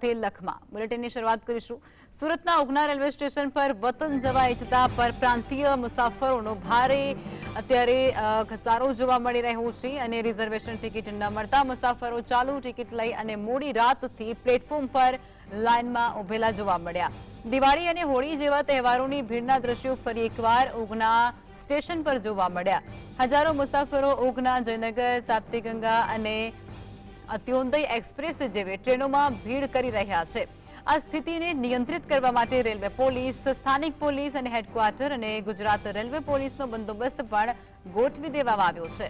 લખમાં બુલેટિનની શરૂઆત કરીશું। સુરતના ઉગના રેલવે સ્ટેશન પર વતન જવા ઈચ્છતા પરપ્રાંતીય મુસાફરોનો ભારે અત્યારે ઘસારો જોવા મળી રહ્યો છે અને રિઝર્વેશન ટિકિટ ન મળતા મુસાફરો ચાલુ ટિકિટ લઈ અને મોડી રાતથી પ્લેટફોર્મ પર લાઇનમાં ઉભેલા જોવા મળ્યા। દિવાળી અને હોળી જેવા તહેવારોની ભીડના દ્રશ્યો ફરી એકવાર ઉગના સ્ટેશન પર જોવા મળ્યા। હજારો મુસાફરો ઉગના, જયનગર, તાપ્તીગંગા અને અત્યોદય એક્સપ્રેસ જેવી ટ્રેનોમાં ભીડ કરી રહ્યા છે। આ સ્થિતિને નિયંત્રિત કરવા માટે રેલવે પોલીસ, સ્થાનિક પોલીસ અને હેડક્વાર્ટર અને ગુજરાત રેલવે પોલીસનો બંદોબસ્ત પણ ગોઠવી દેવામાં આવ્યો છે।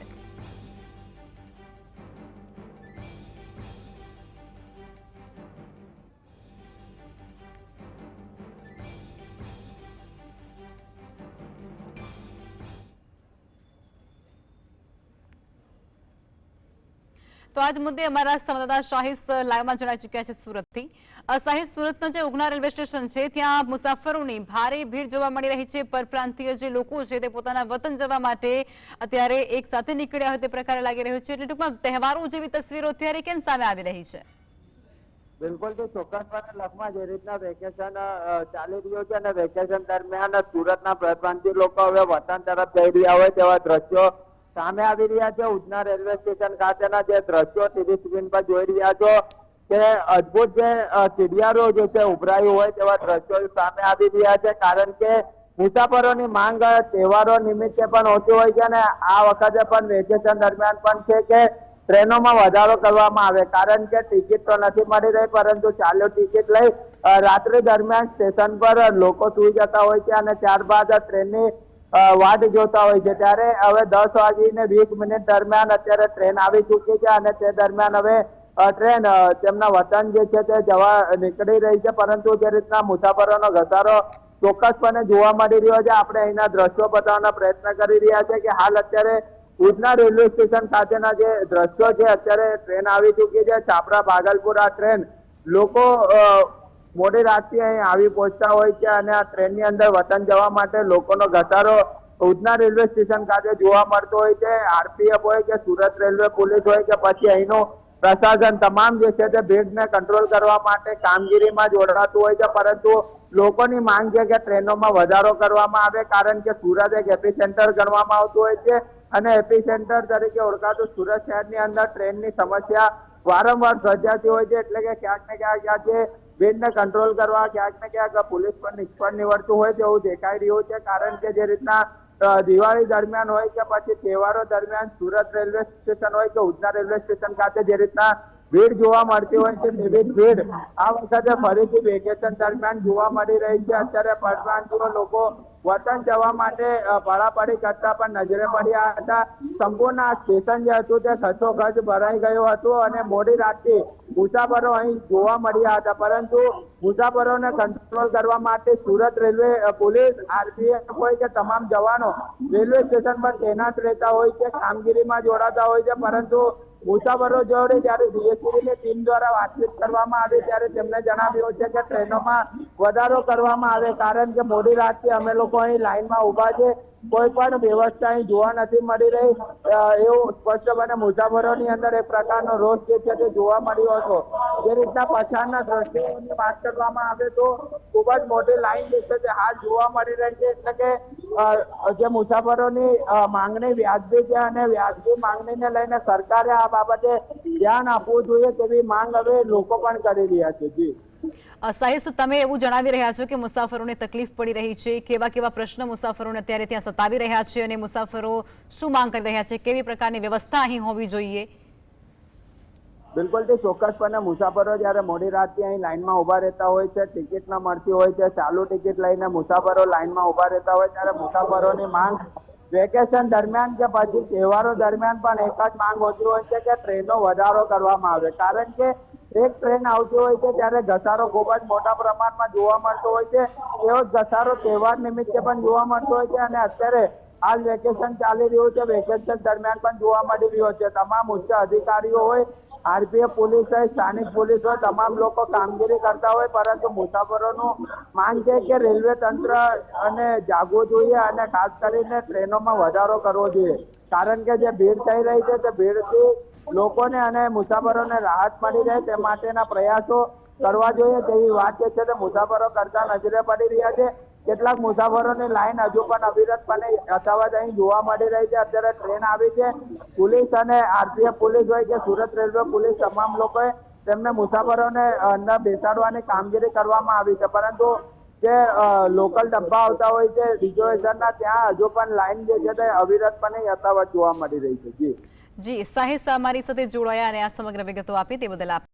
તો આજ મુદ્દે અમારા સંવાદદાતા શાહિદ લાઈવમાં જોડાઈ ચૂક્યા છે સુરતથી। શાહિદ, સુરતના જે ઉગના રેલવે સ્ટેશન છે ત્યાં મુસાફરોની ભારે ભીડ જોવા મળી રહી છે। પરપ્રાંતીય જે લોકો છે તે પોતાના વતન જવા માટે અત્યારે એક સાથે નીકળ્યા હોય તે પ્રકારે લાગી રહ્યું છે। એટલે ટૂંકમાં તહેવારો જેવી તસવીરો અત્યારે કેમ સામે આવી રહી છે? બિલકુલ, તો ચોક્કસપણે લખમાં જે રીતના વેકેશન ચાલી રહ્યું છે અને વેકેશન દરમિયાન સુરતના પરપ્રાંતીય લોકો હવે વતન તરફ જઈ રહ્યા હોય તેવા દ્રશ્યો સામે આવી રહ્યા છે। ઉધના રેલવે સ્ટેશન ખાતેના જે દ્રશ્યો ટીવી સ્ક્રીન પર જોઈ રહ્યા છો કે અદભુત જે સીડીઆરો જે છે ઉભરાયું હોય તેવા દ્રશ્યો સામે આવી રહ્યા છે। કારણ કે મુસાફરોની માંગ તહેવારો નિમિત્તે પણ ઓછી હોય છે અને આ વખતે પણ વેકેશન દરમિયાન પણ છે કે ટ્રેનોમાં વધારો કરવામાં આવે, કારણ કે ટિકિટ તો નથી મળી રહી, પરંતુ ચાલુ ટિકિટ લઈ રાત્રિ દરમિયાન સ્ટેશન પર લોકો સુઈ જતા હોય છે અને ત્યારબાદ ટ્રેનની વાટ જોતા હોય છે। ત્યારે હવે 10:20 દરમિયાન અત્યારે ટ્રેન આવી ચૂકી છે અને તે દરમિયાન હવે ટ્રેન તેમના વતન જે છે તે જવા નીકળી રહી છે, પરંતુ જે રીતના મુસાફરોનો ઘસારો ચોક્કસપણે જોવા મળી રહ્યો છે। આપણે અહીંના દ્રશ્યો બતાવવાનો પ્રયત્ન કરી રહ્યા છે કે હાલ અત્યારે ઉધના રેલવે સ્ટેશન ખાતેના જે દ્રશ્યો છે, અત્યારે ટ્રેન આવી ચૂકી છે છાપરા ભાગલપુર। આ ટ્રેન લોકો મોડી રાતથી અહીં આવી પહોંચતા હોય છે અને આ ટ્રેનની અંદર વતન જવા માટે લોકોનો ઘસારો ઉધના રેલવે સ્ટેશન ખાતે જોવા મળતો હોય છે। આરપીએફ હોય કે સુરત રેલવે પોલીસ હોય કે પછી અહીંનું પ્રશાસન તમામ જે છે તે ભીડને કંટ્રોલ કરવા માટે કામગીરીમાં જોડાતું હોય છે, પરંતુ લોકોની માંગ છે કે ટ્રેનોમાં વધારો કરવામાં આવે, કારણ કે સુરત એક એપી સેન્ટર ગણવામાં આવતું હોય છે અને એપી સેન્ટર તરીકે ઓળખાતું સુરત શહેરની અંદર ટ્રેનની સમસ્યા વારંવાર સર્જાતી હોય છે। એટલે કે ક્યાંક ને ક્યાંક જે ભીડને કંટ્રોલ કરવા ક્યાંક ને ક્યાંક પોલીસ પર નિષ્ફળ નીવડતું હોય તેવું દેખાઈ રહ્યું છે, કારણ કે જે રીતના દિવાળી દરમિયાન હોય કે પછી તહેવારો દરમિયાન સુરત રેલવે સ્ટેશન હોય કે ઉધના રેલવે સ્ટેશન ખાતે જે રીતના ભીડ જોવા મળતી હોય છે તેવી ભીડ આ વખતે ફરીથી વેકેશન દરમિયાન જોવા મળી રહી છે। અત્યારે પરપ્રાંતીય લોકો વતન જવા માટે પડાપડી કરતા પણ નજરે પડ્યા હતા। સંપૂર્ણ આ સ્ટેશન જે હતું તે ખચોખચ ભરાઈ ગયું હતું અને મોડી રાતથી મુસાફરો અહીં જોવા મળ્યા હતા, પરંતુ મુસાફરોને કંટ્રોલ કરવા માટે સુરત રેલવે પોલીસ, આરપીએફ હોય કે તમામ જવાનો રેલવે સ્ટેશન પર તૈનાત રહેતા હોય છે, કામગીરીમાં જોડાતા હોય છે, પરંતુ મુસાફરો જોડે જ્યારે ડીએસપીની ટીમ દ્વારા વાતચીત કરવામાં આવી ત્યારે તેમણે જણાવ્યું છે કે ટ્રેનોમાં વધારો કરવામાં આવે, કારણ કે મોડી રાતથી અમે લોકો અહીં લાઈનમાં ઉભા છે, કોઈ પણ વ્યવસ્થા અહીં જોવા નથી મળી રહી એવું સ્પષ્ટપણે મુસાફરોની અંદર એક પ્રકારનો રોષ જે છે તે જોવા મળ્યો હતો। જે રીતના પછાડના દ્રશ્યોની વાત કરવામાં આવે તો ખૂબ જ મોટી લાઈન જે છે તે હાલ જોવા મળી રહી છે, એટલે કે જે મુસાફરોની માંગણી વ્યાજબી છે અને વ્યાજબી માંગણીને લઈને સરકારે આ બાબતે ધ્યાન આપવું જોઈએ તેવી માંગ હવે લોકો પણ કરી રહ્યા છે। જી સાહિદ, તમે એવું જણાવી રહ્યા છો કે મુસાફરોને તકલીફ પડી રહી છે, કેવા કેવા પ્રશ્ન મુસાફરોને અત્યારે ત્યાં સતાવી રહ્યા છે અને મુસાફરો શું માંગ કરી રહ્યા છે, કેવી પ્રકારની વ્યવસ્થા અહીં હોવી જોઈએ? બિલકુલ, તે ચોક્કસપણે મુસાફરો જ્યારે મોડી રાતથી અહીં લાઈનમાં ઉભા રહેતા હોય છે, ટિકિટ ન મળતી હોય છે, ચાલુ ટિકિટ લઈને મુસાફરો લાઈનમાં ઉભા રહેતા હોય ત્યારે મુસાફરોની માંગ વેકેશન દરમિયાન કે પછી તહેવારો દરમિયાન પણ એક જ માંગ હોતી હોય છે કે ટ્રેનનો વધારો કરવામાં આવે, કારણ કે એક ટ્રેન આવતી હોય છે ત્યારે ઘસારો ખૂબ જ મોટા પ્રમાણમાં જોવા મળતો હોય છે। એવો જ ઘસારો તહેવાર નિમિત્તે પણ જોવા મળતો હોય છે અને અત્યારે હાલ વેકેશન ચાલી રહ્યું છે, વેકેશન દરમિયાન પણ જોવા મળી રહ્યો છે। તમામ ઉચ્ચ અધિકારીઓ હોય, આરપીએફ પોલીસ હોય, સ્થાનિક પોલીસ હોય, તમામ લોકો કામગીરી કરતા હોય, પરંતુ મુસાફરોનું માંગ છે કે રેલવે તંત્ર અને જાગવું જોઈએ અને ખાસ કરીને ટ્રેનોમાં વધારો કરવો જોઈએ, કારણ કે જે ભીડ થઈ રહી છે તે ભીડથી લોકોને અને મુસાફરોને રાહત મળી રહે તે માટેના પ્રયાસો કરવા જોઈએ તેવી વાત જે છે તે મુસાફરો કરતા નજરે પડી રહ્યા છે. કેટલાક મુસાફરોની લાઈન હજુ પણ અવિરતપણે યથાવત અહીં જોવા મળી રહી છે. અત્યારે ટ્રેન આવી છે. પોલીસ અને આરપીએફ પોલીસ હોય કે સુરત રેલવે પોલીસ તમામ લોકોએ તેમને મુસાફરોને અંદર બેસાડવાની કામગીરી કરવામાં આવી છે, પરંતુ જે લોકલ ડબ્બા આવતા હોય છે રિઝર્વેશનના, ત્યાં હજુ પણ લાઈન જે છે તે અવિરતપણે યથાવત જોવા મળી રહી છે. જી સાહિસ અમારી સાથે જોડાયા અને આ સમગ્ર વિગતો આપી તે બદલ આપ